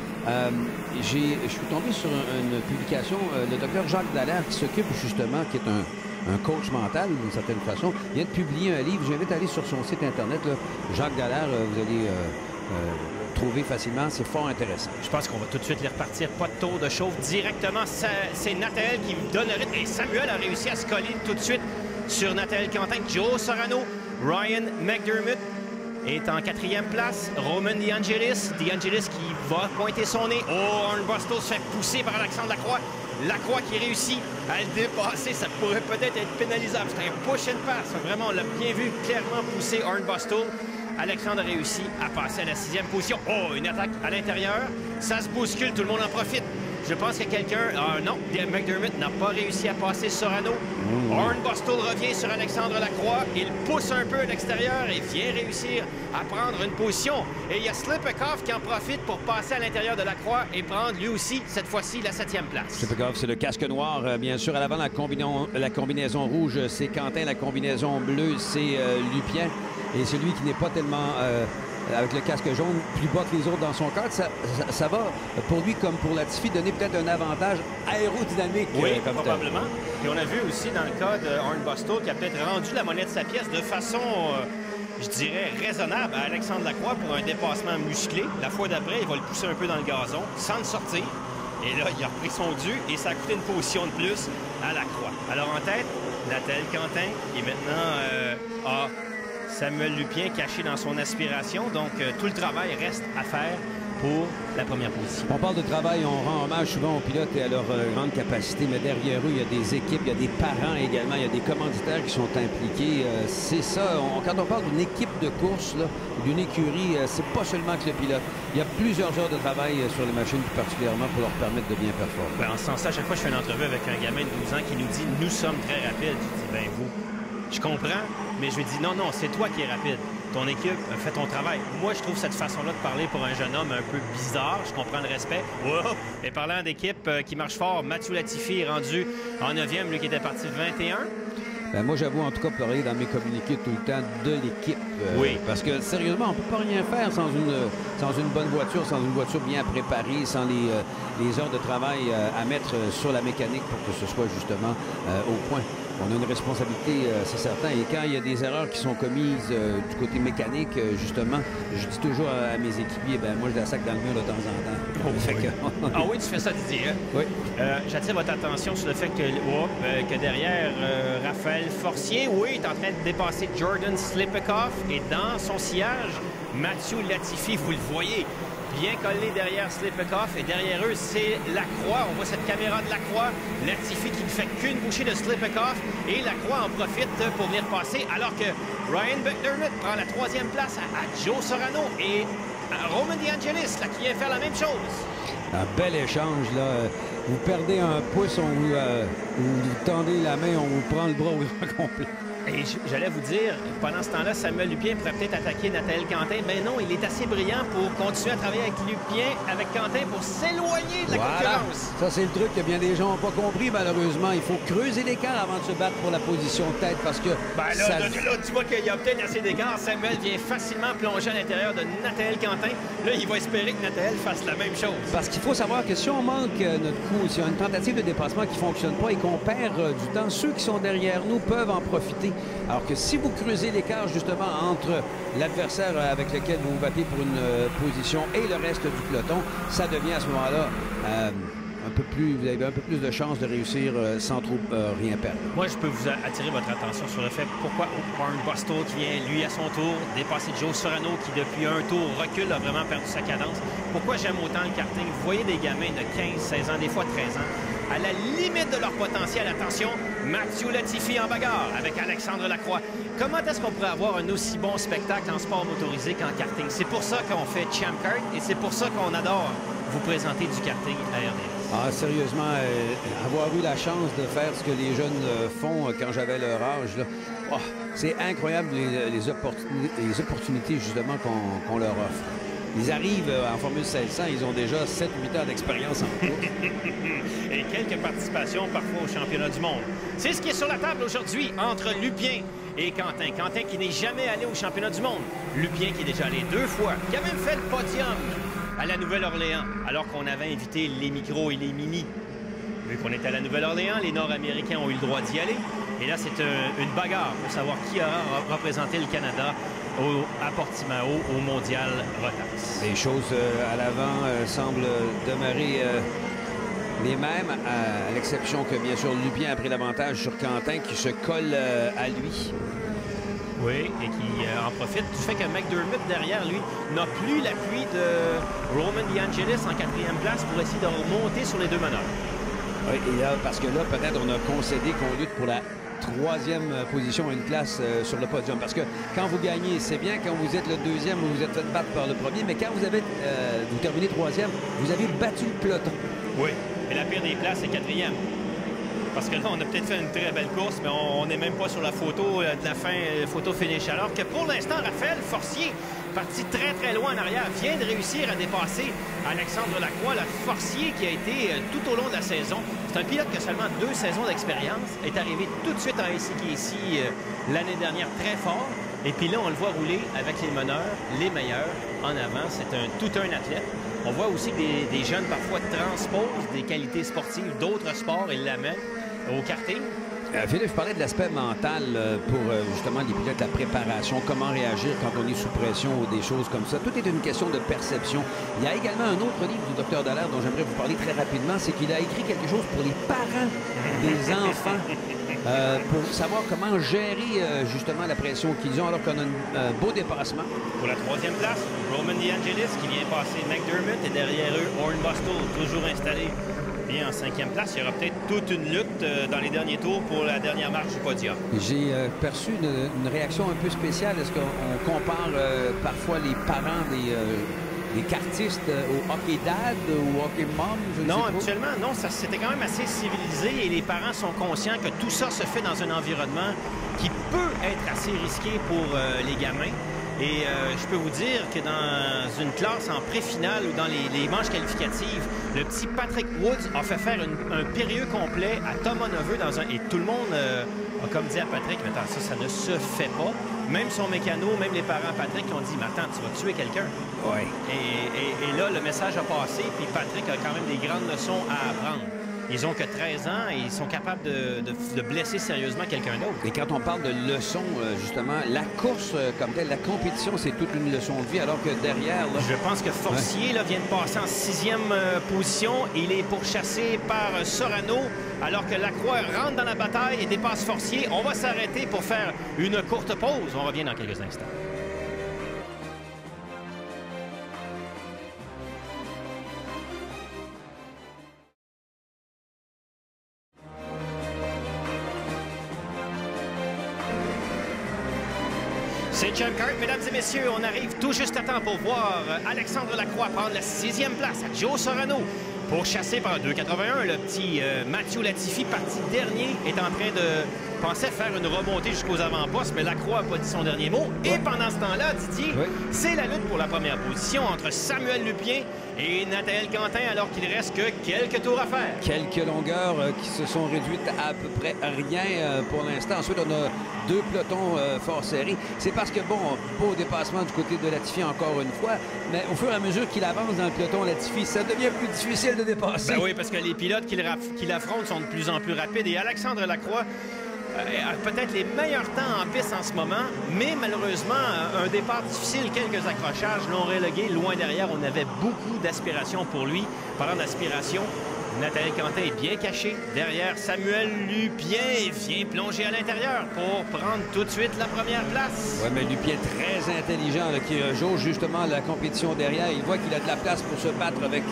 je suis tombé sur une publication, le docteur Jacques Dallaire, qui s'occupe justement, qui est un coach mental d'une certaine façon. Il vient de publier un livre. J'invite à aller sur son site Internet, là. Jacques Dallaire, vous allez trouver facilement. C'est fort intéressant. Je pense qu'on va tout de suite les repartir. Pas de tour de chauffe directement. C'est Nathael qui donne le rythme. Et Samuel a réussi à se coller tout de suite sur Nathael Quentin. Joe Sorano, Ryan McDermott est en 4e place. Roman DeAngelis. DeAngelis qui va pointer son nez. Oh, Hornbostel se fait pousser par Alexandre Lacroix. Lacroix qui réussit à le dépasser. Ça pourrait peut-être être pénalisable. C'est un push and pass. Vraiment, on l'a bien vu clairement pousser Hornbostel. Alexandre a réussi à passer à la 6e position. Oh, une attaque à l'intérieur. Ça se bouscule, tout le monde en profite. Je pense que quelqu'un... Ah non, McDermott n'a pas réussi à passer Sorano. Hornbostel revient sur Alexandre Lacroix. Il pousse un peu à l'extérieur et vient réussir à prendre une position. Et il y a Slipikoff qui en profite pour passer à l'intérieur de Lacroix et prendre lui aussi, cette fois-ci, la 7e place. Slipikoff, c'est le casque noir, bien sûr. À l'avant, la combinaison rouge, c'est Quentin. La combinaison bleue, c'est Lupien. Et celui qui n'est pas tellement... avec le casque jaune plus bas que les autres dans son cadre, ça va pour lui comme pour Latifi donner peut-être un avantage aérodynamique. Oui, probablement. Et on a vu aussi dans le cas de Hornbostel qui a peut-être rendu la monnaie de sa pièce de façon, je dirais, raisonnable à Alexandre Lacroix pour un dépassement musclé. La fois d'après, il va le pousser un peu dans le gazon sans le sortir. Et là, il a repris son dû et ça a coûté une position de plus à Lacroix. Alors en tête, Nathael Quentin qui est maintenant à Samuel Lupien caché dans son aspiration. Donc, tout le travail reste à faire pour la première position. On parle de travail, on rend hommage souvent aux pilotes et à leur grande capacité, mais derrière eux, il y a des équipes, il y a des parents également, il y a des commanditaires qui sont impliqués. C'est ça, quand on parle d'une équipe de course, d'une écurie, c'est pas seulement que le pilote. Il y a plusieurs heures de travail sur les machines, plus particulièrement pour leur permettre de bien performer. Ben, en ce sens-là, à chaque fois que je fais une entrevue avec un gamin de 12 ans qui nous dit « Nous sommes très rapides », je dis « Ben vous ». Je comprends, mais je lui dis non, c'est toi qui es rapide. Ton équipe fait ton travail. Moi, je trouve cette façon-là de parler pour un jeune homme un peu bizarre. Je comprends le respect. Wow! Et parlant d'équipe qui marche fort, Mathieu Latifi est rendu en 9e, lui qui était parti 21. Ben moi, j'avoue en tout cas parler dans mes communiqués tout le temps de l'équipe. Oui. Parce que sérieusement, on ne peut pas rien faire sans une bonne voiture, sans une voiture bien préparée, sans les heures de travail à mettre sur la mécanique pour que ce soit justement au point. On a une responsabilité, c'est certain. Et quand il y a des erreurs qui sont commises du côté mécanique, justement, je dis toujours à mes équipiers, ben moi, je la sac dans le mur de temps en temps. Oh, oui. Ah oui, tu fais ça, Didier. Hein? Oui. J'attire votre attention sur le fait que derrière Raphaël Forcier, oui, est en train de dépasser Jordan Slipikoff. Et dans son sillage, Mathieu Latifi, vous le voyez, bien collé derrière Slipikoff. Et derrière eux, c'est Lacroix. On voit cette caméra de Lacroix. Latifi qui ne fait qu'une bouchée de Slipikoff. Et Lacroix en profite pour venir passer. Alors que Ryan McDermott prend la 3e place à Joe Sorano. Et Roman DeAngelis, là, qui vient faire la même chose. Un bel échange, là. Vous perdez un pouce, on vous tendez la main, on vous prend le bras au grand complet. Et j'allais vous dire, pendant ce temps-là, Samuel Lupien pourrait peut-être attaquer Nathael Quentin. Mais non, il est assez brillant pour continuer à travailler avec Lupien, avec Quentin, pour s'éloigner de la concurrence. Ça, c'est le truc que bien des gens n'ont pas compris, malheureusement. Il faut creuser l'écart avant de se battre pour la position de tête, parce que... Ben là, tu vois qu'il y a peut-être assez d'écart. Samuel vient facilement plonger à l'intérieur de Nathael Quentin. Là, il va espérer que Nathael fasse la même chose. Parce qu'il faut savoir que si on manque notre coup, s'il y a une tentative de dépassement qui ne fonctionne pas et qu'on perd du temps, ceux qui sont derrière nous peuvent en profiter. Alors que si vous creusez l'écart justement entre l'adversaire avec lequel vous vous battez pour une position et le reste du peloton, ça devient à ce moment-là un peu plus, vous avez un peu plus de chances de réussir sans trop rien perdre. Moi, je peux vous attirer votre attention sur le fait pourquoi Hornbostel qui vient, lui, à son tour, dépasser Joe Sorano qui, depuis un tour, recule, a vraiment perdu sa cadence. Pourquoi j'aime autant le karting? Vous voyez des gamins de 15, 16 ans, des fois 13 ans, à la limite de leur potentiel. Attention, Mathieu Latifi en bagarre avec Alexandre Lacroix. Comment est-ce qu'on pourrait avoir un aussi bon spectacle en sport motorisé qu'en karting? C'est pour ça qu'on fait Champ Kart et c'est pour ça qu'on adore vous présenter du karting à RDS. Ah, sérieusement, avoir eu la chance de faire ce que les jeunes font quand j'avais leur âge, là, oh, c'est incroyable les opportunités justement qu'on leur offre. Ils arrivent en Formule 1600, ils ont déjà 7-8 heures d'expérience en cours. Et quelques participations parfois au championnat du monde. C'est ce qui est sur la table aujourd'hui entre Lupien et Quentin. Quentin qui n'est jamais allé au championnat du monde. Lupien qui est déjà allé 2 fois, qui a même fait le podium à la Nouvelle-Orléans, alors qu'on avait invité les micros et les mini. Vu qu'on était à la Nouvelle-Orléans, les Nord-Américains ont eu le droit d'y aller. Et là, c'est une bagarre pour savoir qui aura représenté le Canada à Portimao au Mondial Rotax. Les choses à l'avant semblent demeurer les mêmes, à l'exception que, bien sûr, Lupien a pris l'avantage sur Quentin qui se colle à lui. Oui, et qui en profite du fait que McDermott, derrière lui, n'a plus l'appui de Roman DeAngelis en 4e place pour essayer de remonter sur les deux meneurs. Oui, et là, parce que là, peut-être on a concédé qu'on lutte pour la 3e position à une place sur le podium. Parce que quand vous gagnez, c'est bien. Quand vous êtes le 2e, vous vous êtes fait battre par le premier. Mais quand vous terminez 3e, vous avez battu le peloton. Oui, et la pire des places, c'est 4e. Parce que là, on a peut-être fait une très belle course, mais on n'est même pas sur la photo de la fin, photo finish. Alors que pour l'instant, Raphaël Forcier, parti très très loin en arrière, vient de réussir à dépasser Alexandre Lacroix, le Forcier qui a été tout au long de la saison. C'est un pilote qui a seulement 2 saisons d'expérience, est arrivé tout de suite en SCKC l'année dernière très fort. Et puis là, on le voit rouler avec les meneurs, les meilleurs, en avant. C'est tout un athlète. On voit aussi que des jeunes parfois transposent des qualités sportives d'autres sports et l'amènent au karting. Philippe, je parlais de l'aspect mental pour justement les pilotes, la préparation, comment réagir quand on est sous pression ou des choses comme ça. Tout est une question de perception. Il y a également un autre livre du Dr Dallaire dont j'aimerais vous parler très rapidement. C'est qu'il a écrit quelque chose pour les parents des enfants pour savoir comment gérer justement la pression qu'ils ont alors qu'on a un beau dépassement. Pour la 3e place, Roman DeAngelis qui vient passer McDermott et derrière eux, Hornbostel, toujours installé bien en 5e place. Il y aura peut-être toute une lutte dans les derniers tours pour la dernière marche du podium. J'ai perçu une réaction un peu spéciale. Est-ce qu'on compare parfois les parents des kartistes au hockey dad ou au hockey mom? Non, habituellement, non. C'était quand même assez civilisé et les parents sont conscients que tout ça se fait dans un environnement qui peut être assez risqué pour les gamins. Et je peux vous dire que dans une classe en pré-finale ou dans les manches qualificatives, le petit Patrick Woods a fait faire un périlleux complet à Thomas Neveu et tout le monde a comme dit à Patrick, mais attends, ça ne se fait pas. Même son mécano, même les parents à Patrick ont dit, mais attends, tu vas tuer quelqu'un. Oui. Et là, le message a passé, puis Patrick a quand même des grandes leçons à apprendre. Ils ont que 13 ans et ils sont capables de blesser sérieusement quelqu'un d'autre. Et quand on parle de leçons, justement, la course comme telle, la compétition, c'est toute une leçon de vie, alors que derrière... Là... Je pense que Forcier là, vient de passer en 6e position. Il est pourchassé par Sorano, alors que Lacroix rentre dans la bataille et dépasse Forcier. On va s'arrêter pour faire une courte pause. On revient dans quelques instants. C'est Champ Kart, mesdames et messieurs. On arrive tout juste à temps pour voir Alexandre Lacroix prendre la 6e place à Joe Sorano. Pour chasser par 2,81, le petit Mathieu Latifi, parti dernier, est en train de penser faire une remontée jusqu'aux avant-postes, mais Lacroix n'a pas dit son dernier mot. Et pendant ce temps-là, Didier, c'est la lutte pour la première position entre Samuel Lupien et Nathaël Quentin, alors qu'il ne reste que quelques tours à faire. Quelques longueurs qui se sont réduites à peu près rien pour l'instant. Ensuite, on a 2 pelotons fort serrés. C'est parce que, bon, beau dépassement du côté de Latifi encore une fois, mais au fur et à mesure qu'il avance dans le peloton Latifi, ça devient plus difficile de dépasser. Ben oui, parce que les pilotes qui l'affrontent sont de plus en plus rapides. Et Alexandre Lacroix a peut-être les meilleurs temps en piste en ce moment, mais malheureusement, un départ difficile, quelques accrochages l'ont relégué loin derrière. On avait beaucoup d'aspiration pour lui. Parlant d'aspiration, Nathaël Quentin est bien caché derrière Samuel Lupien vient plonger à l'intérieur pour prendre tout de suite la première place. Oui, mais Lupien très intelligent là, qui jauge justement la compétition derrière. Il voit qu'il a de la place pour se battre avec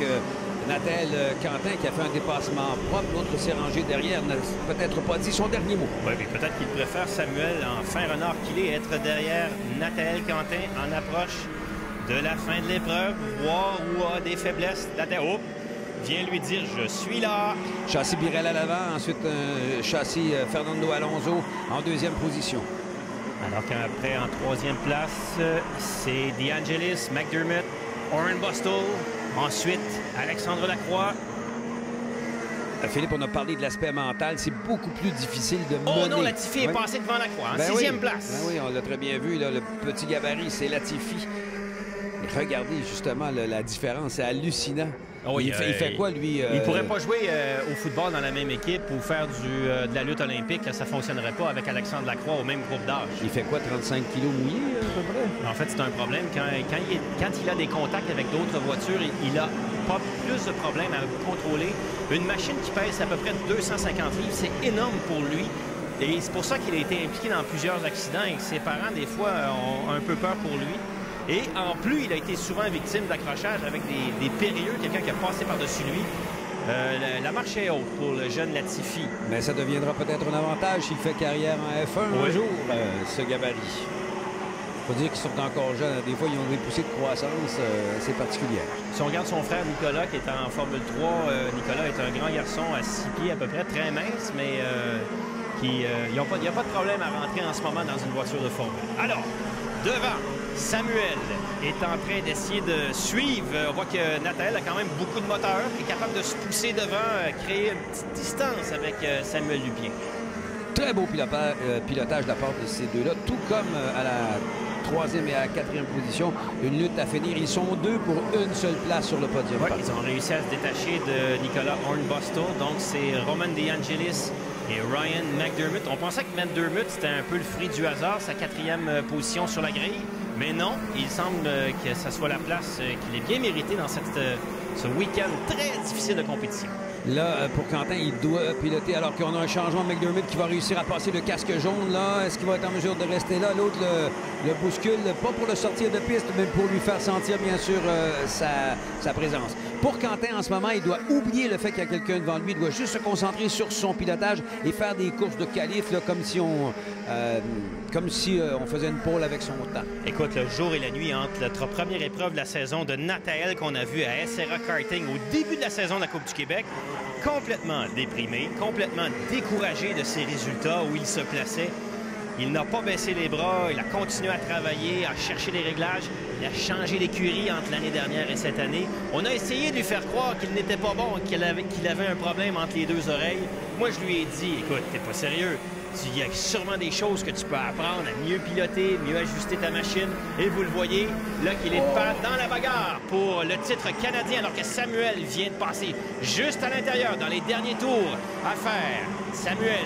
Nathaël Quentin qui a fait un dépassement propre. L'autre s'est rangé derrière, n'a peut-être pas dit son dernier mot. Oui, mais peut-être qu'il préfère Samuel, en fin renard qu'il est, être derrière Nathaël Quentin en approche de la fin de l'épreuve, voir où a des faiblesses. Oh, vient lui dire « Je suis là ». Châssis Birel à l'avant, ensuite châssis Fernando Alonso en 2e position. Alors qu'après, en 3e place, c'est DeAngelis, McDermott, Hornbostel, ensuite Alexandre Lacroix. Philippe, on a parlé de l'aspect mental. C'est beaucoup plus difficile de mener. Oh non, Latifi est passé devant Lacroix, en 6e place. Ben oui, on l'a très bien vu. Là, le petit gabarit, c'est Latifi. Regardez justement la différence, c'est hallucinant. Oh, il fait quoi, lui? Il ne pourrait pas jouer au football dans la même équipe ou faire de la lutte olympique. Là, ça ne fonctionnerait pas avec Alexandre Lacroix au même groupe d'âge. Il fait quoi, 35 kilos mouillés, à peu près? En fait, c'est un problème. Quand il a des contacts avec d'autres voitures, il a pas plus de problèmes à contrôler. Une machine qui pèse à peu près 250 livres, c'est énorme pour lui. Et c'est pour ça qu'il a été impliqué dans plusieurs accidents et que ses parents, des fois, ont un peu peur pour lui. Et en plus, il a été souvent victime d'accrochages avec des périlleux, quelqu'un qui a passé par-dessus lui. La marche est haute pour le jeune Latifi. Mais ça deviendra peut-être un avantage s'il fait carrière en F1 un jour, ce gabarit. Il faut dire qu'ils sont encore jeunes. Des fois, ils ont des poussées de croissance assez particulières. Si on regarde son frère Nicolas, qui est en Formule 3, Nicolas est un grand garçon à 6 pieds à peu près, très mince, mais il n'y a pas de problème à rentrer en ce moment dans une voiture de Formule. Alors, devant, Samuel est en train d'essayer de suivre. On voit que Nathael a quand même beaucoup de moteur, qui est capable de se pousser devant, créer une petite distance avec Samuel Lupien. Très beau pilotage de la part de ces deux-là, tout comme à la 3e et à la 4e position. Une lutte à finir. Ils sont deux pour une seule place sur le podium. Oui, ils ont réussi à se détacher de Nicolas Hornbostel. Donc, c'est Roman De Angelis et Ryan McDermott. On pensait que McDermott, c'était un peu le fruit du hasard, sa 4e position sur la grille. Mais non, il semble que ça soit la place qu'il ait bien méritée dans ce week-end très difficile de compétition. Là, pour Quentin, il doit piloter alors qu'on a un changement. McDermott qui va réussir à passer le casque jaune. Là, est-ce qu'il va être en mesure de rester là? L'autre le bouscule, pas pour le sortir de piste, mais pour lui faire sentir, bien sûr, sa présence. Pour Quentin, en ce moment, il doit oublier le fait qu'il y a quelqu'un devant lui. Il doit juste se concentrer sur son pilotage et faire des courses de qualif, là, comme si on faisait une pole avec son temps. Écoute, le jour et la nuit entre notre première épreuve de la saison de Nathael qu'on a vu à SRA Karting au début de la saison de la Coupe du Québec, complètement déprimé, complètement découragé de ses résultats où il se plaçait. Il n'a pas baissé les bras, il a continué à travailler, à chercher des réglages, il a changé d'écurie entre l'année dernière et cette année. On a essayé de lui faire croire qu'il n'était pas bon, qu'il avait un problème entre les deux oreilles. Moi, je lui ai dit, écoute, t'es pas sérieux. Il y a sûrement des choses que tu peux apprendre à mieux piloter, mieux ajuster ta machine. Et vous le voyez, là qu'il est dans la bagarre pour le titre canadien, alors que Samuel vient de passer juste à l'intérieur dans les derniers tours à faire. Samuel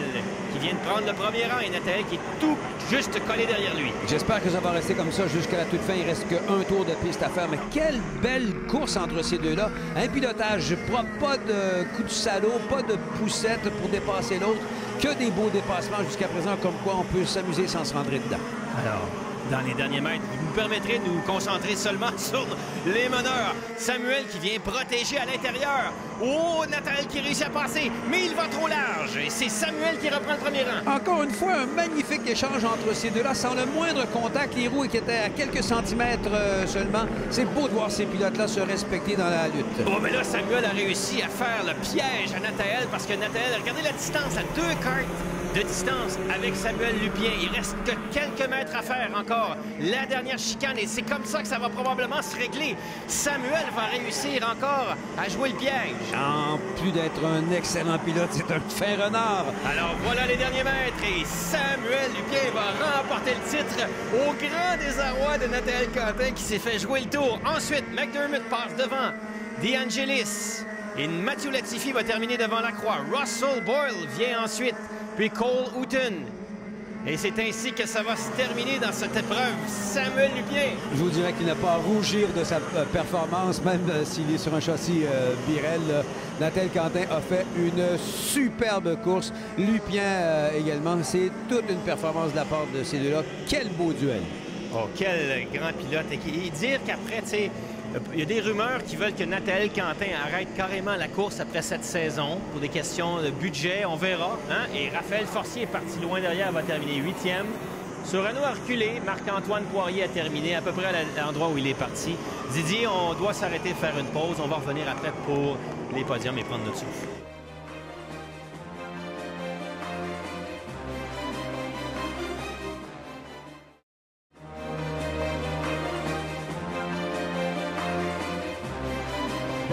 qui vient de prendre le premier rang et Nathael qui est tout juste collé derrière lui. J'espère que ça va rester comme ça jusqu'à la toute fin. Il reste qu'un tour de piste à faire. Mais quelle belle course entre ces deux-là. Un pilotage propre, pas de coup de salaud, pas de poussette pour dépasser l'autre. Que des beaux dépassements jusqu'à présent, comme quoi on peut s'amuser sans se rentrer dedans. Alors, dans les derniers mètres, vous nous permettrez de nous concentrer seulement sur les meneurs. Samuel qui vient protéger à l'intérieur. Oh, Nathael qui réussit à passer, mais il va trop large. Et c'est Samuel qui reprend le premier rang. Encore une fois, un magnifique échange entre ces deux-là, sans le moindre contact. Les roues qui étaient à quelques centimètres seulement. C'est beau de voir ces pilotes-là se respecter dans la lutte. Oh, mais là, Samuel a réussi à faire le piège à Nathael parce que Nathael, regardez la distance, à 2 cartes de distance avec Samuel Lupien. Il reste que quelques mètres à faire encore. La dernière chicane, et c'est comme ça que ça va probablement se régler. Samuel va réussir encore à jouer le piège. En plus d'être un excellent pilote, c'est un fin renard. Alors voilà les derniers mètres et Samuel Lupien va remporter le titre au grand désarroi de Nathael Quentin qui s'est fait jouer le tour. Ensuite, McDermott passe devant De Angelis et Matthew Latifi va terminer devant Lacroix. Russell Boyle vient ensuite, puis Cole Hooton. Et c'est ainsi que ça va se terminer dans cette épreuve. Samuel Lupien. Je vous dirais qu'il n'a pas à rougir de sa performance, même s'il est sur un châssis Birel. Nathael Quentin a fait une superbe course. Lupien également. C'est toute une performance de la part de ces deux-là. Quel beau duel. Oh, quel grand pilote. Et dire qu'après, tu sais, il y a des rumeurs qui veulent que Nathael Quentin arrête carrément la course après cette saison pour des questions de budget. On verra. Hein? Et Raphaël Forcier est parti loin derrière, va terminer 8e. Sur Renault a reculé. Marc-Antoine Poirier a terminé à peu près à l'endroit où il est parti. Didier, on doit s'arrêter, faire une pause. On va revenir après pour les podiums et prendre notre souffle.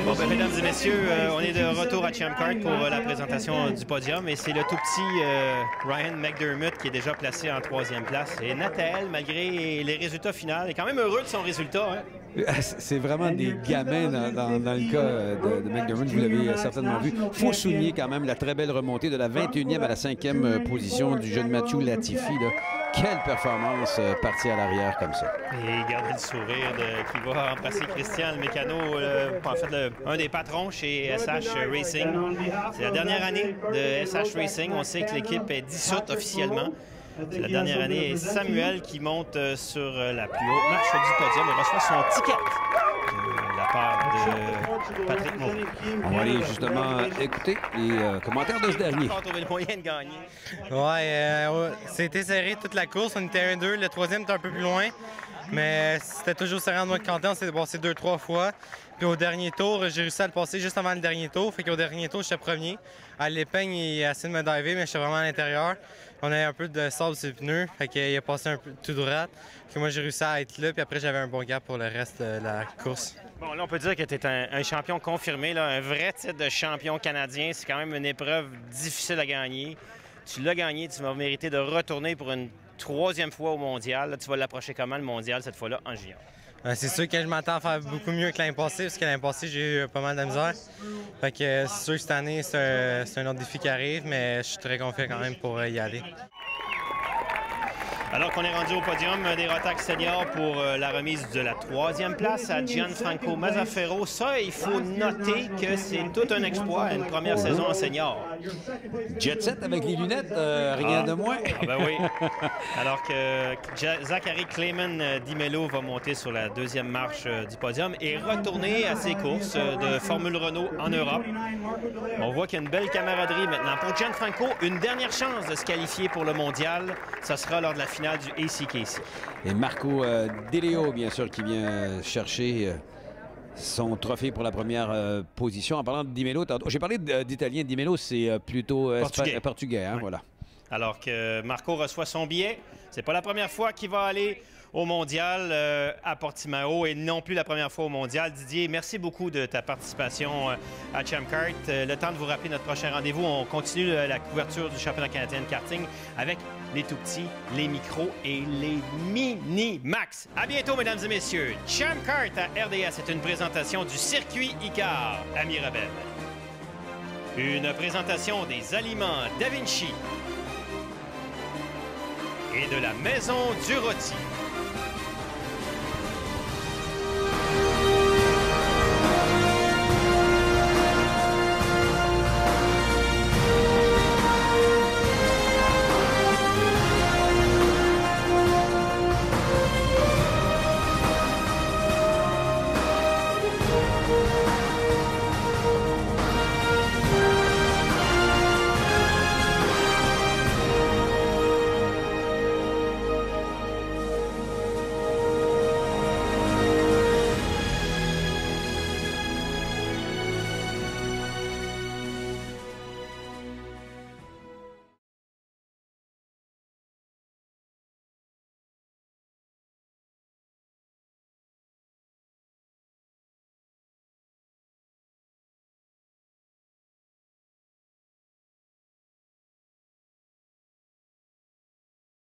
Bon, ben, mesdames et messieurs, on est de retour à Champ Kart pour la présentation du podium. Et c'est le tout petit Ryan McDermott qui est déjà placé en 3e place. Et Nathael, malgré les résultats finaux, est quand même heureux de son résultat. Hein? C'est vraiment des gamins dans le cas de McDermott, vous l'avez certainement vu. Il faut souligner quand même la très belle remontée de la 21e à la 5e position du jeune Mathieu Latifi. Là. Quelle performance partie à l'arrière comme ça. Et gardez le sourire qui va remplacer Christian, le mécano, en fait, un des patrons chez SH Racing. C'est la dernière année de SH Racing. On sait que l'équipe est dissoute officiellement. C'est la dernière année. Et Samuel qui monte sur la plus haute marche du podium et reçoit son ticket de la part de Patrick Moreau. On va aller justement écouter les commentaires de ce dernier. On va trouver le moyen de gagner. Ouais, c'était serré toute la course. On était 1-2. Le troisième était un peu plus loin. Mais c'était toujours serré en moi de Quentin. On s'est passé 2-3 fois. Puis au dernier tour, j'ai réussi à le passer juste avant le dernier tour. Fait qu'au dernier tour, j'étais premier. À l'épeigne, il a essayé de me diver, mais j'étais vraiment à l'intérieur. On avait un peu de sable sur les pneus. Fait qu'il a passé un peu tout droit. Puis moi, j'ai réussi à être là. Puis après, j'avais un bon gap pour le reste de la course. Bon, là, on peut dire que tu es un champion confirmé, là, un vrai titre de champion canadien. C'est quand même une épreuve difficile à gagner. Tu l'as gagné, tu vas mériter de retourner pour une troisième fois au mondial. Là, tu vas l'approcher comment, le mondial, cette fois-là, en junior? C'est sûr que je m'attends à faire beaucoup mieux que l'année passée, parce que l'année passée, j'ai eu pas mal de misère. Fait que c'est sûr que cette année, c'est un autre défi qui arrive, mais je suis très confiant quand même pour y aller. Alors qu'on est rendu au podium des Rotax seniors pour la remise de la troisième place à Gianfranco Mazzaferro. Ça, il faut noter que c'est tout un exploit, une première saison en senior. Jet set avec les lunettes, rien de moins. Ah ben oui. Alors que Zachary Clayman Di-Mello va monter sur la deuxième marche du podium et retourner à ses courses de Formule Renault en Europe. On voit qu'il y a une belle camaraderie maintenant. Pour Gianfranco, une dernière chance de se qualifier pour le mondial. Ça sera lors de la finale du ACKC. Et Marco De Leo, bien sûr, qui vient chercher son trophée pour la première position. En parlant de Di Mello, j'ai parlé d'italien. Di Mello, c'est plutôt portugais, hein, oui. Voilà. Alors que Marco reçoit son billet. C'est pas la première fois qu'il va aller au mondial à Portimao et non plus la première fois au mondial. Didier, merci beaucoup de ta participation à Champ Kart. Le temps de vous rappeler notre prochain rendez-vous. On continue la couverture du championnat canadien de karting avec les tout-petits, les micros et les mini-max. À bientôt, mesdames et messieurs. Champ Kart à RDS est une présentation du circuit Icar à Mirabel. Une présentation des aliments Da Vinci et de la Maison du Rôti.